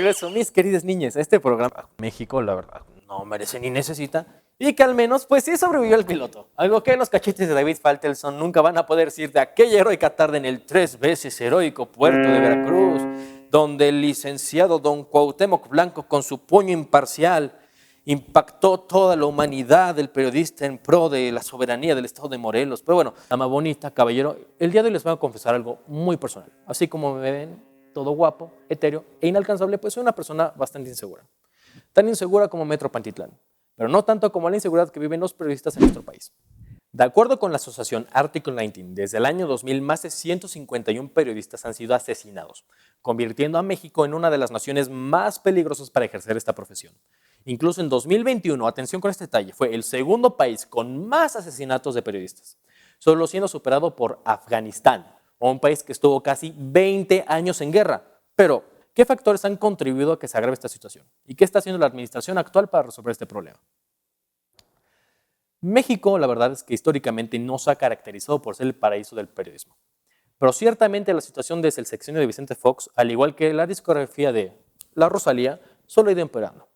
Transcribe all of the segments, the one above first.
regreso, mis queridas niñas, a este programa. México, la verdad, no merece ni necesita. Y que al menos, pues sí sobrevivió el piloto. Algo que los cachetes de David Faitelson nunca van a poder decir de aquella heroica tarde en el 3 veces heroico puerto de Veracruz, donde el licenciado don Cuauhtémoc Blanco, con su puño imparcial, impactó toda la humanidad del periodista en pro de la soberanía del estado de Morelos. Pero bueno, dama bonita, caballero, el día de hoy les voy a confesar algo muy personal. Así como me ven, todo guapo, etéreo e inalcanzable, pues soy una persona bastante insegura. Tan insegura como Metro Pantitlán, pero no tanto como la inseguridad que viven los periodistas en nuestro país. De acuerdo con la asociación Article 19, desde el año 2000 más de 151 periodistas han sido asesinados, convirtiendo a México en una de las naciones más peligrosas para ejercer esta profesión. Incluso en 2021, atención con este detalle, fue el segundo país con más asesinatos de periodistas, solo siendo superado por Afganistán, un país que estuvo casi 20 años en guerra. Pero, ¿qué factores han contribuido a que se agrave esta situación? ¿Y qué está haciendo la administración actual para resolver este problema? México, la verdad es que históricamente no se ha caracterizado por ser el paraíso del periodismo. Pero ciertamente la situación desde el sexenio de Vicente Fox, al igual que la discografía de La Rosalía, solo ha ido empeorando.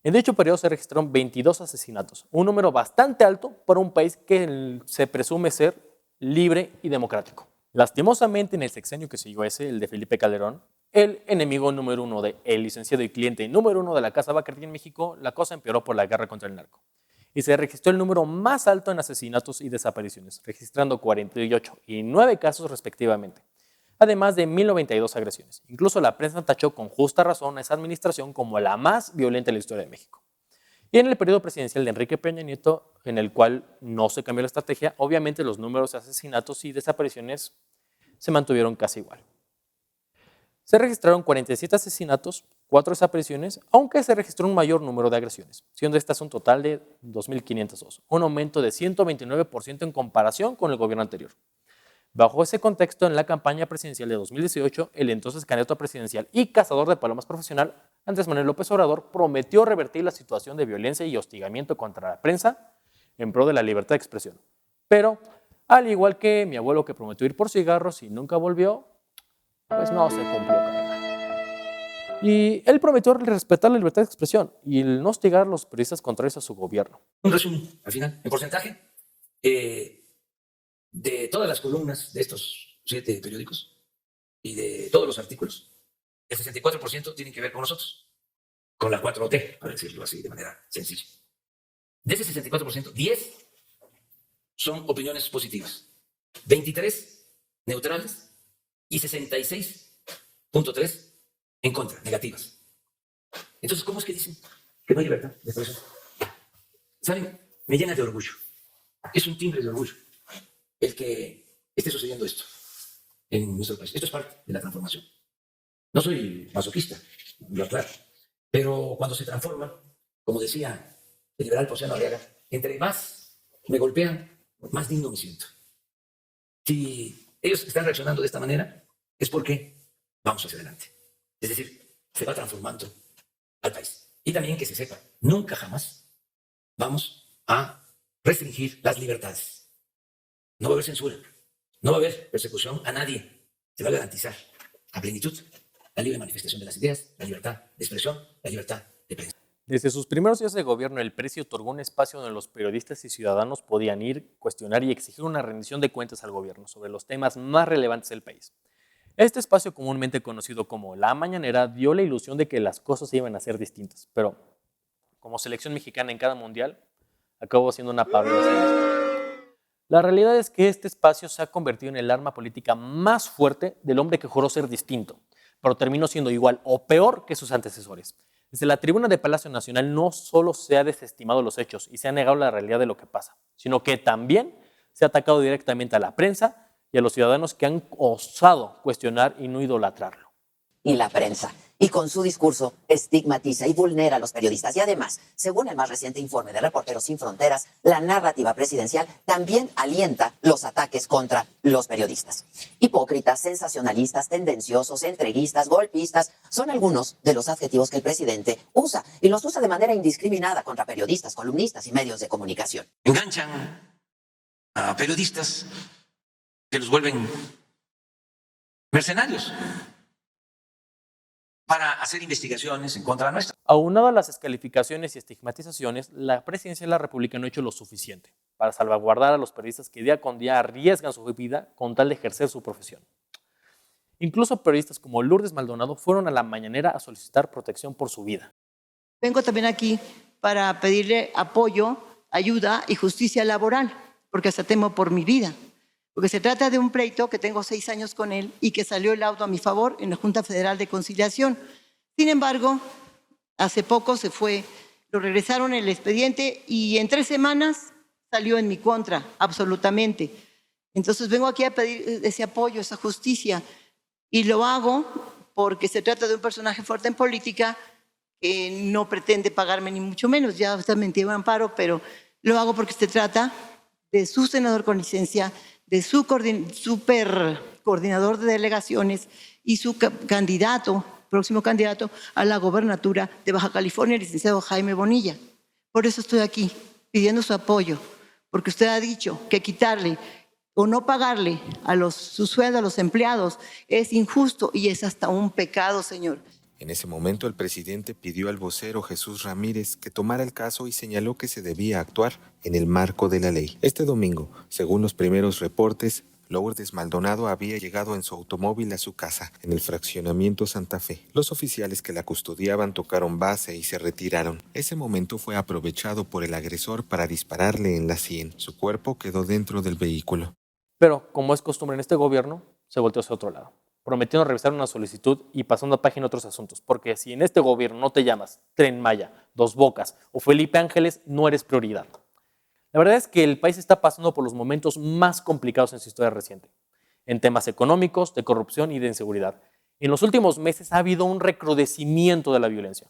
En dicho periodo se registraron 22 asesinatos, un número bastante alto para un país que se presume ser libre y democrático. Lastimosamente, en el sexenio que siguió ese, el de Felipe Calderón, el enemigo número uno del licenciado y cliente número uno de la Casa Bacardi en México, la cosa empeoró por la guerra contra el narco. Y se registró el número más alto en asesinatos y desapariciones, registrando 48 y 9 casos respectivamente, además de 1092 agresiones. Incluso la prensa tachó con justa razón a esa administración como la más violenta de la historia de México. Y en el periodo presidencial de Enrique Peña Nieto, en el cual no se cambió la estrategia, obviamente los números de asesinatos y desapariciones se mantuvieron casi igual. Se registraron 47 asesinatos, 4 desapariciones, aunque se registró un mayor número de agresiones, siendo estas un total de 2.502, un aumento de 129% en comparación con el gobierno anterior. Bajo ese contexto, en la campaña presidencial de 2018, el entonces candidato presidencial y cazador de palomas profesional, Andrés Manuel López Obrador, prometió revertir la situación de violencia y hostigamiento contra la prensa en pro de la libertad de expresión. Pero, al igual que mi abuelo que prometió ir por cigarros y nunca volvió, pues no se cumplió, carnal. Y él prometió respetar la libertad de expresión y el no hostigar a los periodistas contrarios a su gobierno. Un resumen, al final, en porcentaje, de todas las columnas de estos 7 periódicos y de todos los artículos, el 64% tienen que ver con nosotros, con la 4T, para decirlo así de manera sencilla. De ese 64%, 10 son opiniones positivas, 23 neutrales y 66.3 en contra, negativas. Entonces, ¿cómo es que dicen que no hay libertad de expresión? ¿Saben? Me llena de orgullo. Es un timbre de orgullo el que esté sucediendo esto en nuestro país. Esto es parte de la transformación. No soy masoquista, lo aclaro, pero cuando se transforma, como decía el liberal Ponciano Arriaga, entre más me golpean, más digno me siento. Si ellos están reaccionando de esta manera, es porque vamos hacia adelante. Es decir, se va transformando al país. Y también que se sepa, nunca jamás vamos a restringir las libertades. No va a haber censura, no va a haber persecución a nadie. Se va a garantizar a plenitud la libre manifestación de las ideas, la libertad de expresión, la libertad de prensa. Desde sus primeros días de gobierno, el PRI otorgó un espacio donde los periodistas y ciudadanos podían ir, cuestionar y exigir una rendición de cuentas al gobierno sobre los temas más relevantes del país. Este espacio, comúnmente conocido como La Mañanera, dio la ilusión de que las cosas iban a ser distintas, pero como selección mexicana en cada mundial, acabó siendo una parodia de sí misma. La realidad es que este espacio se ha convertido en el arma política más fuerte del hombre que juró ser distinto, pero terminó siendo igual o peor que sus antecesores. Desde la tribuna de Palacio Nacional no solo se ha desestimado los hechos y se ha negado la realidad de lo que pasa, sino que también se ha atacado directamente a la prensa y a los ciudadanos que han osado cuestionar y no idolatrarlo. Y la prensa, y con su discurso estigmatiza y vulnera a los periodistas. Y además, según el más reciente informe de Reporteros Sin Fronteras, la narrativa presidencial también alienta los ataques contra los periodistas. Hipócritas, sensacionalistas, tendenciosos, entreguistas, golpistas, son algunos de los adjetivos que el presidente usa, y los usa de manera indiscriminada contra periodistas, columnistas y medios de comunicación. Enganchan a periodistas que los vuelven mercenarios. para hacer investigaciones en contra nuestra. Aunado a las descalificaciones y estigmatizaciones, la presidencia de la República no ha hecho lo suficiente para salvaguardar a los periodistas que día con día arriesgan su vida con tal de ejercer su profesión. Incluso periodistas como Lourdes Maldonado fueron a la mañanera a solicitar protección por su vida. Vengo también aquí para pedirle apoyo, ayuda y justicia laboral, porque hasta temo por mi vida. Porque se trata de un pleito que tengo 6 años con él y que salió el laudo a mi favor en la Junta Federal de Conciliación. Sin embargo, hace poco se fue, lo regresaron el expediente y en 3 semanas salió en mi contra, absolutamente. Entonces vengo aquí a pedir ese apoyo, esa justicia, y lo hago porque se trata de un personaje fuerte en política que no pretende pagarme ni mucho menos, ya está metido en amparo, pero lo hago porque se trata de su senador con licencia, de su super coordinador de delegaciones y su candidato, próximo candidato a la gobernatura de Baja California, el licenciado Jaime Bonilla. Por eso estoy aquí, pidiendo su apoyo, porque usted ha dicho que quitarle o no pagarle su sueldo a los empleados es injusto y es hasta un pecado, señor. En ese momento, el presidente pidió al vocero Jesús Ramírez que tomara el caso y señaló que se debía actuar en el marco de la ley. Este domingo, según los primeros reportes, Lourdes Maldonado había llegado en su automóvil a su casa, en el fraccionamiento Santa Fe. Los oficiales que la custodiaban tocaron base y se retiraron. Ese momento fue aprovechado por el agresor para dispararle en la sien. Su cuerpo quedó dentro del vehículo. Pero, como es costumbre en este gobierno, se volteó hacia otro lado, prometiendo revisar una solicitud y pasando a página otros asuntos, porque si en este gobierno no te llamas Tren Maya, Dos Bocas o Felipe Ángeles, no eres prioridad. La verdad es que el país está pasando por los momentos más complicados en su historia reciente, en temas económicos, de corrupción y de inseguridad. En los últimos meses ha habido un recrudecimiento de la violencia,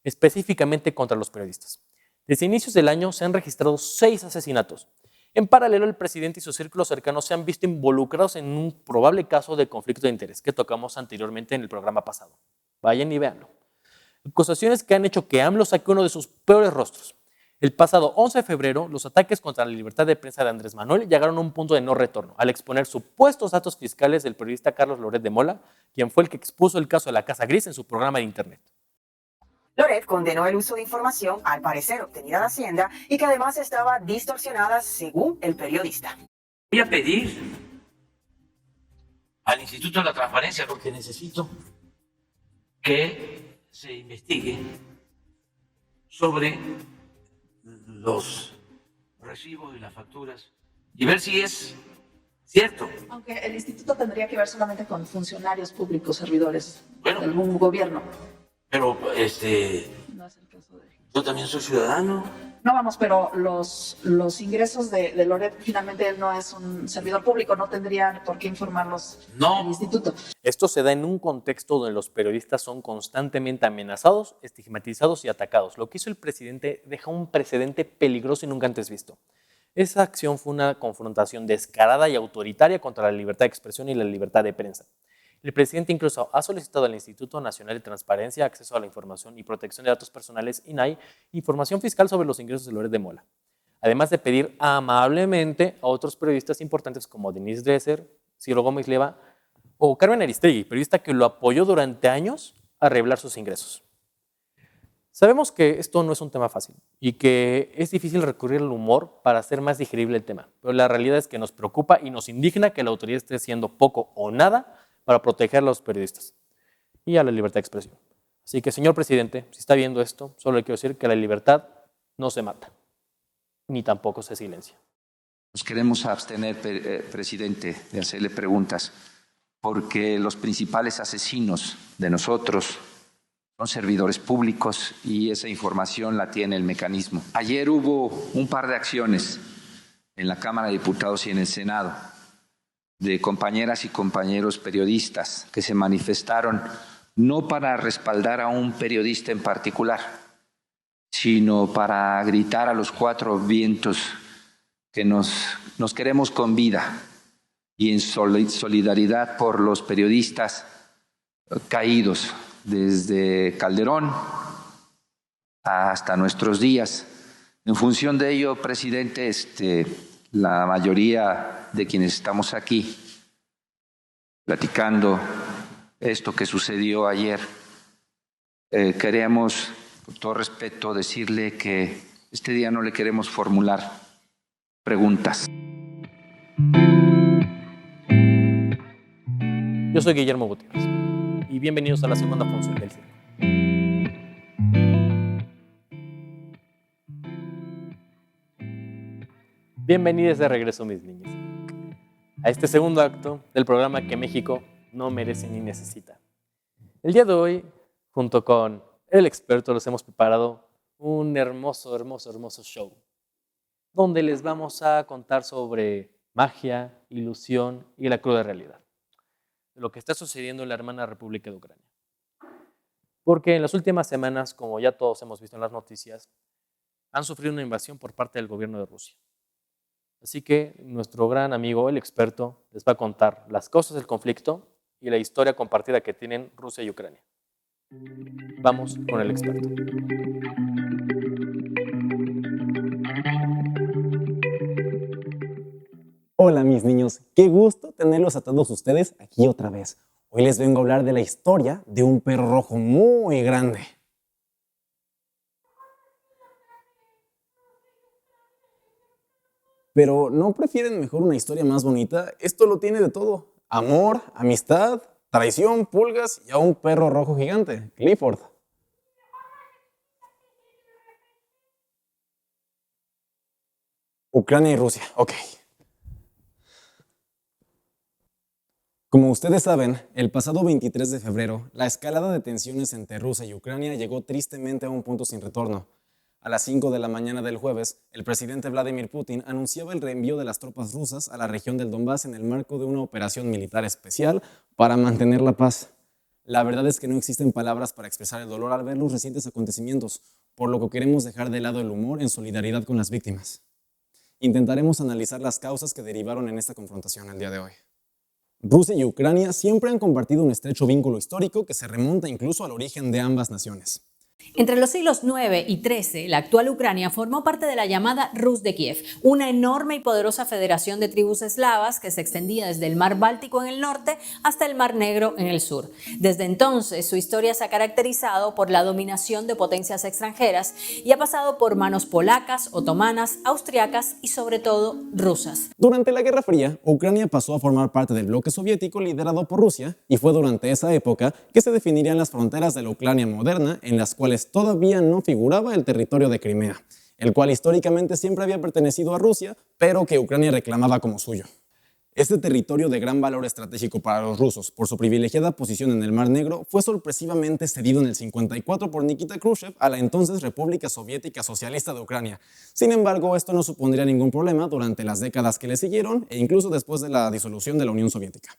específicamente contra los periodistas. Desde inicios del año se han registrado 6 asesinatos. En paralelo, el presidente y sus círculos cercanos se han visto involucrados en un probable caso de conflicto de interés que tocamos anteriormente en el programa pasado. Vayan y véanlo. Acusaciones que han hecho que AMLO saque uno de sus peores rostros. El pasado 11 de febrero, los ataques contra la libertad de prensa de Andrés Manuel llegaron a un punto de no retorno, al exponer supuestos datos fiscales del periodista Carlos Loret de Mola, quien fue el que expuso el caso de la Casa Gris en su programa de internet. Loret condenó el uso de información, al parecer obtenida de Hacienda, y que además estaba distorsionada según el periodista. Voy a pedir al Instituto de la Transparencia, porque necesito que se investigue sobre los recibos y las facturas y ver si es cierto. Aunque el instituto tendría que ver solamente con funcionarios públicos, servidores de Bueno, algún gobierno. pero No es el caso de... yo también soy ciudadano. No, vamos, pero los ingresos de Loret, finalmente él no es un servidor público, no tendrían por qué informarlos al instituto. Esto se da en un contexto donde los periodistas son constantemente amenazados, estigmatizados y atacados. Lo que hizo el presidente deja un precedente peligroso y nunca antes visto. Esa acción fue una confrontación descarada y autoritaria contra la libertad de expresión y la libertad de prensa. El presidente incluso ha solicitado al Instituto Nacional de Transparencia, Acceso a la Información y Protección de Datos Personales, INAI, información fiscal sobre los ingresos de Loret de Mola. Además de pedir amablemente a otros periodistas importantes como Denise Dresser, Ciro Gómez Leiva o Carmen Aristegui, periodista que lo apoyó durante años a revelar sus ingresos. Sabemos que esto no es un tema fácil y que es difícil recurrir al humor para hacer más digerible el tema, pero la realidad es que nos preocupa y nos indigna que la autoridad esté haciendo poco o nada para proteger a los periodistas y a la libertad de expresión. Así que, señor presidente, si está viendo esto, solo le quiero decir que la libertad no se mata, ni tampoco se silencia. Nos queremos abstener, presidente, de hacerle preguntas, porque los principales asesinos de nosotros son servidores públicos y esa información la tiene el mecanismo. Ayer hubo un par de acciones en la Cámara de Diputados y en el Senado de compañeras y compañeros periodistas que se manifestaron no para respaldar a un periodista en particular, sino para gritar a los 4 vientos que nos queremos con vida y en solidaridad por los periodistas caídos desde Calderón hasta nuestros días. En función de ello, presidente, la mayoría de quienes estamos aquí platicando esto que sucedió ayer, queremos, con todo respeto, decirle que este día no le queremos formular preguntas. Yo soy Guillermo Gutiérrez y bienvenidos a la segunda función del circo. Bienvenidos de regreso, mis niños, a este segundo acto del programa que México no merece ni necesita. El día de hoy, junto con el experto, les hemos preparado un hermoso show, donde les vamos a contar sobre magia, ilusión y la cruda realidad de lo que está sucediendo en la hermana República de Ucrania. Porque en las últimas semanas, como ya todos hemos visto en las noticias, han sufrido una invasión por parte del gobierno de Rusia. Así que nuestro gran amigo, el experto, les va a contar las causas del conflicto y la historia compartida que tienen Rusia y Ucrania. Vamos con el experto. Hola mis niños, qué gusto tenerlos a todos ustedes aquí otra vez. Hoy les vengo a hablar de la historia de un perro rojo muy grande. Pero ¿no prefieren mejor una historia más bonita? Esto lo tiene de todo. Amor, amistad, traición, pulgas y a un perro rojo gigante, Clifford. Ucrania y Rusia, ok. Como ustedes saben, el pasado 23 de febrero, la escalada de tensiones entre Rusia y Ucrania llegó tristemente a un punto sin retorno. A las 5 de la mañana del jueves, el presidente Vladimir Putin anunciaba el reenvío de las tropas rusas a la región del Donbass en el marco de una operación militar especial para mantener la paz. La verdad es que no existen palabras para expresar el dolor al ver los recientes acontecimientos, por lo que queremos dejar de lado el humor en solidaridad con las víctimas. Intentaremos analizar las causas que derivaron en esta confrontación el día de hoy. Rusia y Ucrania siempre han compartido un estrecho vínculo histórico que se remonta incluso al origen de ambas naciones. Entre los siglos IX y XIII, la actual Ucrania formó parte de la llamada Rus de Kiev, una enorme y poderosa federación de tribus eslavas que se extendía desde el mar Báltico en el norte hasta el mar Negro en el sur. Desde entonces, su historia se ha caracterizado por la dominación de potencias extranjeras y ha pasado por manos polacas, otomanas, austriacas y sobre todo rusas. Durante la Guerra Fría, Ucrania pasó a formar parte del bloque soviético liderado por Rusia y fue durante esa época que se definirían las fronteras de la Ucrania moderna, en las cuales todavía no figuraba el territorio de Crimea, el cual históricamente siempre había pertenecido a Rusia, pero que Ucrania reclamaba como suyo. Este territorio de gran valor estratégico para los rusos por su privilegiada posición en el Mar Negro fue sorpresivamente cedido en el 54 por Nikita Khrushchev a la entonces República Soviética Socialista de Ucrania. Sin embargo, esto no supondría ningún problema durante las décadas que le siguieron e incluso después de la disolución de la Unión Soviética.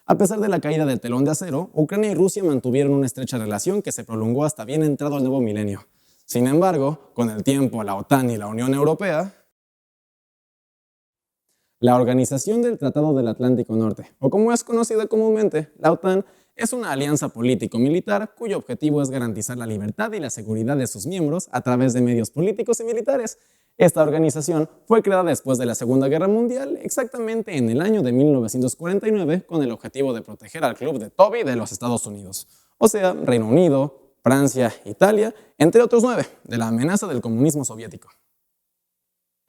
A pesar de la caída del telón de acero, Ucrania y Rusia mantuvieron una estrecha relación que se prolongó hasta bien entrado el nuevo milenio. Sin embargo, con el tiempo, la OTAN y la Unión Europea, la Organización del Tratado del Atlántico Norte, o como es conocida comúnmente, la OTAN, es una alianza político-militar cuyo objetivo es garantizar la libertad y la seguridad de sus miembros a través de medios políticos y militares. Esta organización fue creada después de la Segunda Guerra Mundial, exactamente en el año de 1949, con el objetivo de proteger al Club de Toby de los Estados Unidos, o sea, Reino Unido, Francia, Italia, entre otros 9, de la amenaza del comunismo soviético.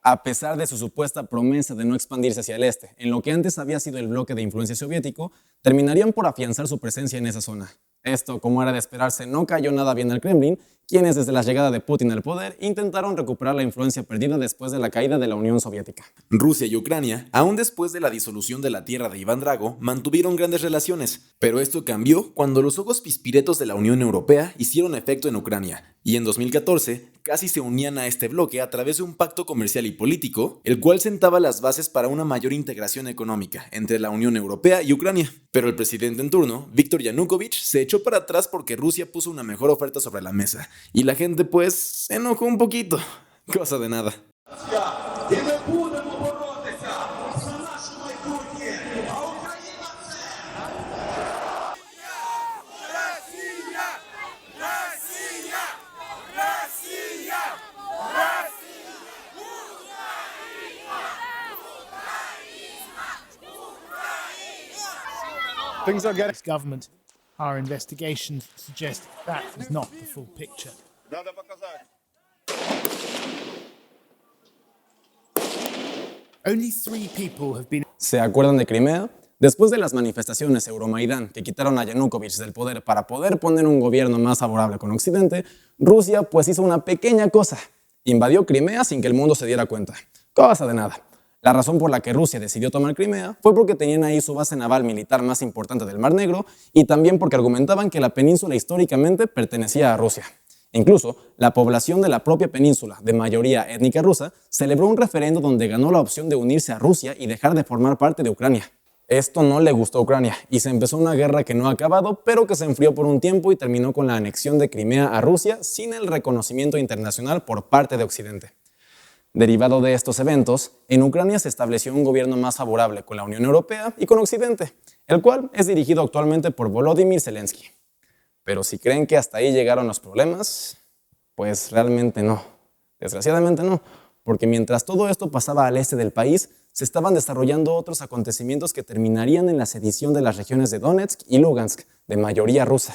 A pesar de su supuesta promesa de no expandirse hacia el este, en lo que antes había sido el bloque de influencia soviético, terminarían por afianzar su presencia en esa zona. Esto, como era de esperarse, no cayó nada bien al Kremlin, quienes desde la llegada de Putin al poder intentaron recuperar la influencia perdida después de la caída de la Unión Soviética. Rusia y Ucrania, aún después de la disolución de la tierra de Iván Drago, mantuvieron grandes relaciones, pero esto cambió cuando los ojos pispiretos de la Unión Europea hicieron efecto en Ucrania, y en 2014 casi se unían a este bloque a través de un pacto comercial y político, el cual sentaba las bases para una mayor integración económica entre la Unión Europea y Ucrania. Pero el presidente en turno, Viktor Yanukovych, se echó para atrás porque Rusia puso una mejor oferta sobre la mesa, y la gente pues se enojó un poquito. Cosa de nada. Things are getting government Our investigations suggest that is not the full picture. Only 3 people have been. ¿Se acuerdan de Crimea? Después de las manifestaciones Euromaidán que quitaron a Yanukovych del poder para poder poner un gobierno más favorable con Occidente, Rusia pues hizo una pequeña cosa. Invadió Crimea sin que el mundo se diera cuenta. Cosa de nada. La razón por la que Rusia decidió tomar Crimea fue porque tenían ahí su base naval militar más importante del Mar Negro y también porque argumentaban que la península históricamente pertenecía a Rusia. Incluso, la población de la propia península, de mayoría étnica rusa, celebró un referendo donde ganó la opción de unirse a Rusia y dejar de formar parte de Ucrania. Esto no le gustó a Ucrania y se empezó una guerra que no ha acabado, pero que se enfrió por un tiempo y terminó con la anexión de Crimea a Rusia sin el reconocimiento internacional por parte de Occidente. Derivado de estos eventos, en Ucrania se estableció un gobierno más favorable con la Unión Europea y con Occidente, el cual es dirigido actualmente por Volodymyr Zelensky. Pero si creen que hasta ahí llegaron los problemas, pues realmente no. Desgraciadamente no, porque mientras todo esto pasaba al este del país, se estaban desarrollando otros acontecimientos que terminarían en la sedición de las regiones de Donetsk y Lugansk, de mayoría rusa.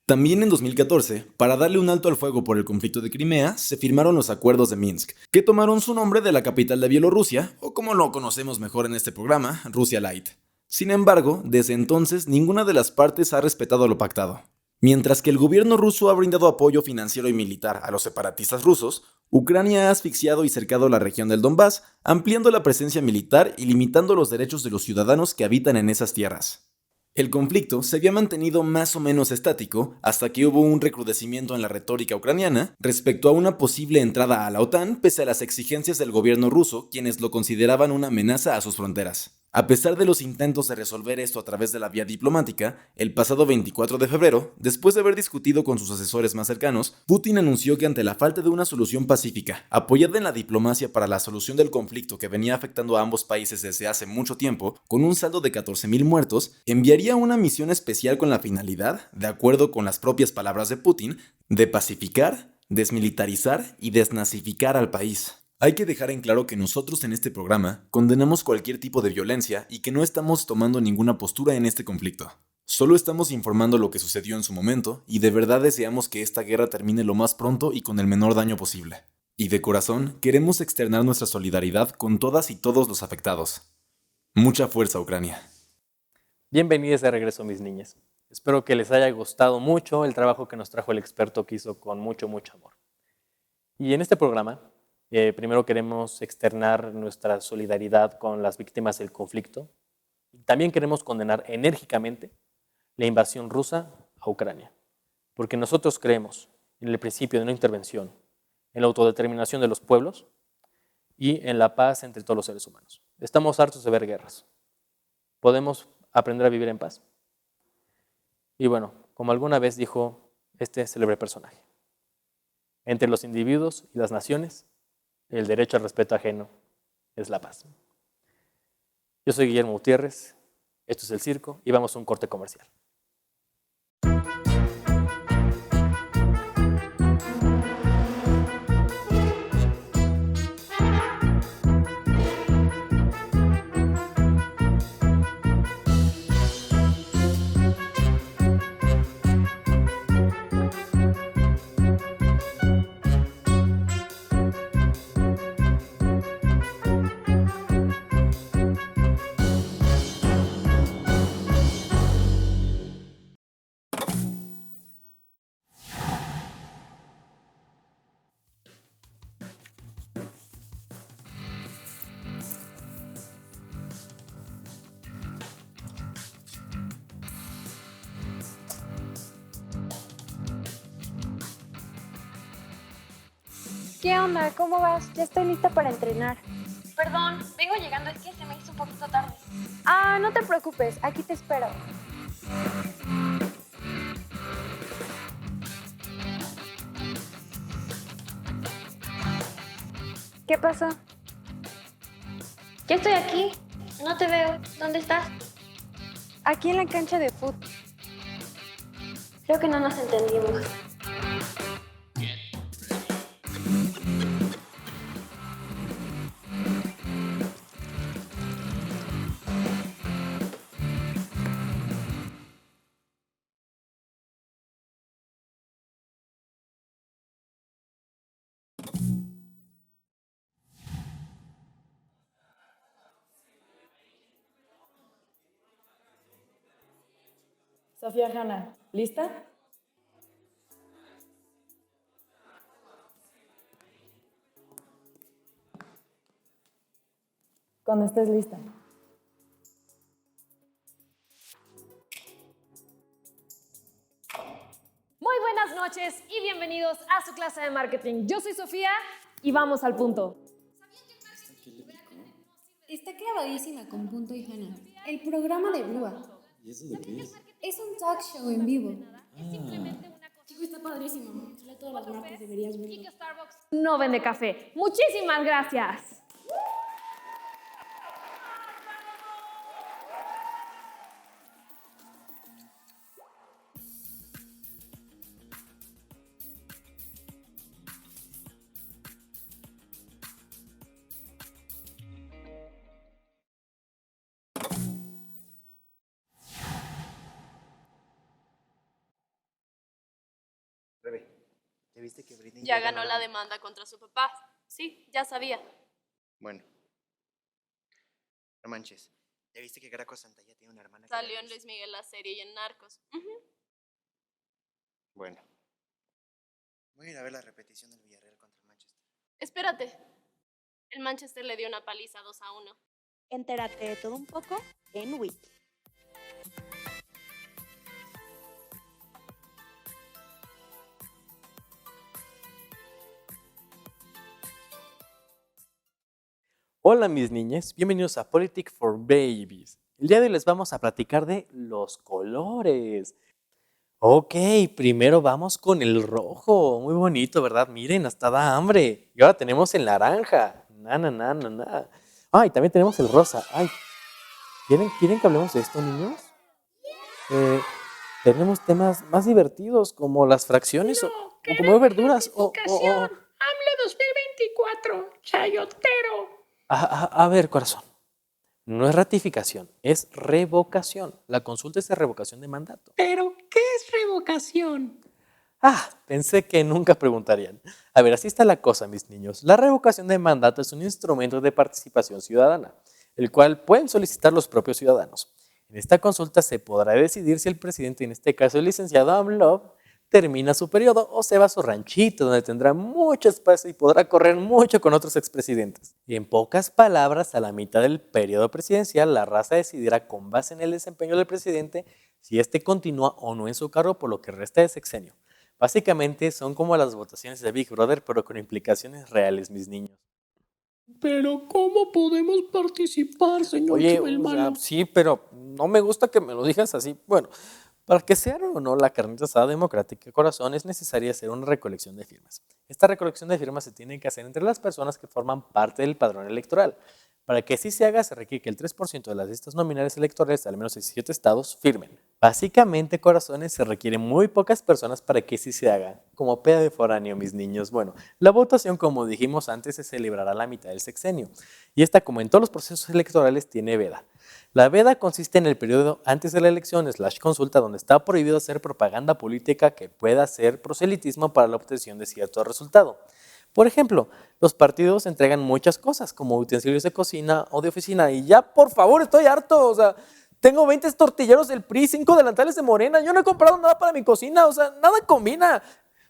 También en 2014, para darle un alto al fuego por el conflicto de Crimea, se firmaron los acuerdos de Minsk, que tomaron su nombre de la capital de Bielorrusia, o como lo conocemos mejor en este programa, Rusia Light. Sin embargo, desde entonces ninguna de las partes ha respetado lo pactado. Mientras que el gobierno ruso ha brindado apoyo financiero y militar a los separatistas rusos, Ucrania ha asfixiado y cercado la región del Donbass, ampliando la presencia militar y limitando los derechos de los ciudadanos que habitan en esas tierras. El conflicto se había mantenido más o menos estático hasta que hubo un recrudecimiento en la retórica ucraniana respecto a una posible entrada a la OTAN pese a las exigencias del gobierno ruso, quienes lo consideraban una amenaza a sus fronteras. A pesar de los intentos de resolver esto a través de la vía diplomática, el pasado 24 de febrero, después de haber discutido con sus asesores más cercanos, Putin anunció que ante la falta de una solución pacífica, apoyada en la diplomacia para la solución del conflicto que venía afectando a ambos países desde hace mucho tiempo, con un saldo de 14.000 muertos, enviaría una misión especial con la finalidad, de acuerdo con las propias palabras de Putin, de pacificar, desmilitarizar y desnazificar al país. Hay que dejar en claro que nosotros en este programa condenamos cualquier tipo de violencia y que no estamos tomando ninguna postura en este conflicto. Solo estamos informando lo que sucedió en su momento y de verdad deseamos que esta guerra termine lo más pronto y con el menor daño posible. Y de corazón queremos externar nuestra solidaridad con todas y todos los afectados. Mucha fuerza, Ucrania. Bienvenidos de regreso, mis niñas. Espero que les haya gustado mucho el trabajo que nos trajo el experto que hizo con mucho amor. Y en este programa, primero queremos externar nuestra solidaridad con las víctimas del conflicto. También queremos condenar enérgicamente la invasión rusa a Ucrania, porque nosotros creemos en el principio de no intervención, en la autodeterminación de los pueblos y en la paz entre todos los seres humanos. Estamos hartos de ver guerras. ¿Podemos aprender a vivir en paz? Y bueno, como alguna vez dijo este célebre personaje, entre los individuos y las naciones, el derecho al respeto ajeno es la paz. Yo soy Guillermo Gutiérrez, esto es El Circo y vamos a un corte comercial. ¿Qué onda? ¿Cómo vas? Ya estoy lista para entrenar. Perdón, vengo llegando, es que se me hizo un poquito tarde. Ah, no te preocupes, aquí te espero. ¿Qué pasó? Ya estoy aquí. No te veo. ¿Dónde estás? Aquí en la cancha de fútbol. Creo que no nos entendimos. Sofía Hanna, ¿lista? Cuando estés lista. Muy buenas noches y bienvenidos a su clase de marketing. Yo soy Sofía y vamos al punto. Está clavadísima con Punto y Hanna. El programa de Blua. ¿Y eso de qué es? Es un talk show en vivo. Chico, está padrísimo. Sale todas las martes, deberías verlo. No vende café. Muchísimas gracias. ¿Ya viste que Britney Ya ganó la demanda contra su papá? Sí, ya sabía. Bueno. No manches. ¿Ya viste que Graco Santalla tiene una hermana? Salió en Luis Miguel la serie y en Narcos. Bueno. Voy a ir a ver la repetición del Villarreal contra el Manchester. Espérate. El Manchester le dio una paliza 2-1. Entérate de todo un poco en Wiki. Hola mis niñas, bienvenidos a Politics for Babies. El día de hoy les vamos a platicar de los colores. Ok, primero vamos con el rojo, muy bonito, ¿verdad? Miren, hasta da hambre. Y ahora tenemos el naranja. Ay, también tenemos el rosa. Ay, ¿quieren que hablemos de esto, niños? Tenemos temas más divertidos como las fracciones o como verduras. AMLO 2024, chayotero. A ver, corazón, no es ratificación, es revocación. La consulta es de revocación de mandato. ¿Pero qué es revocación? Pensé que nunca preguntarían. A ver, así está la cosa, mis niños. La revocación de mandato es un instrumento de participación ciudadana, el cual pueden solicitar los propios ciudadanos. En esta consulta se podrá decidir si el presidente, en este caso el licenciado AMLO, termina su periodo o se va a su ranchito donde tendrá mucho espacio y podrá correr mucho con otros expresidentes. Y en pocas palabras, a la mitad del periodo presidencial, la raza decidirá con base en el desempeño del presidente si éste continúa o no en su cargo por lo que resta de sexenio. Básicamente son como las votaciones de Big Brother, pero con implicaciones reales, mis niños. Pero ¿cómo podemos participar, señor Oye, Chumel Malo? sí, pero no me gusta que me lo digas así. Bueno, para que sea o no la carnita asada democrática, corazón, es necesaria hacer una recolección de firmas. Esta recolección de firmas se tiene que hacer entre las personas que forman parte del padrón electoral. Para que así se haga, se requiere que el 3% de las listas nominales electorales de al menos 17 estados firmen. Básicamente, corazones, se requieren muy pocas personas para que así se haga. Como peda de foráneo, mis niños. Bueno, la votación, como dijimos antes, se celebrará a la mitad del sexenio. Y esta, como en todos los procesos electorales, tiene veda. La veda consiste en el periodo antes de la elección / consulta donde está prohibido hacer propaganda política que pueda ser proselitismo para la obtención de cierto resultado. Por ejemplo, los partidos entregan muchas cosas como utensilios de cocina o de oficina y ya, por favor, estoy harto, o sea, tengo 20 tortilleros del PRI, 5 delantales de Morena, yo no he comprado nada para mi cocina, o sea, nada combina.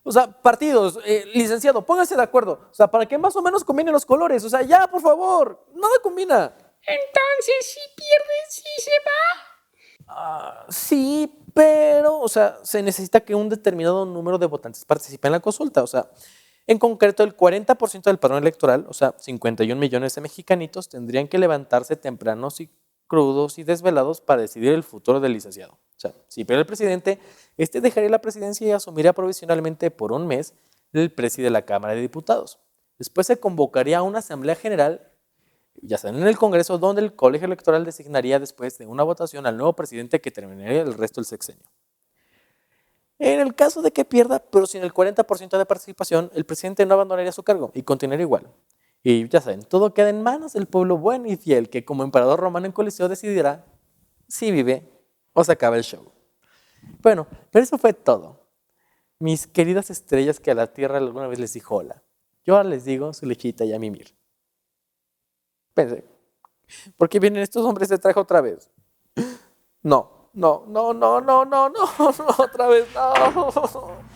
O sea, partidos, licenciado, pónganse de acuerdo, o sea, para que más o menos combinen los colores, o sea, ya, por favor, nada combina. Entonces, si pierden, ¿sí se va? Sí, pero, o sea, se necesita que un determinado número de votantes participe en la consulta, o sea, en concreto, el 40% del padrón electoral, o sea, 51 millones de mexicanitos, tendrían que levantarse tempranos y crudos y desvelados para decidir el futuro del licenciado. O sea, si pierde el presidente, este dejaría la presidencia y asumiría provisionalmente por un mes el presidente de la Cámara de Diputados. Después se convocaría a una asamblea general, ya sea en el Congreso, donde el colegio electoral designaría después de una votación al nuevo presidente que terminaría el resto del sexenio. En el caso de que pierda, pero sin el 40% de participación, el presidente no abandonaría su cargo y continuaría igual. Y ya saben, todo queda en manos del pueblo bueno y fiel que como emperador romano en Coliseo decidirá si vive o se acaba el show. Bueno, pero eso fue todo. Mis queridas estrellas que a la tierra alguna vez les dijo hola. Yo ahora les digo su lechita y a mimir. Pensé, ¿por qué vienen estos hombres de traje otra vez? No, no, otra vez no.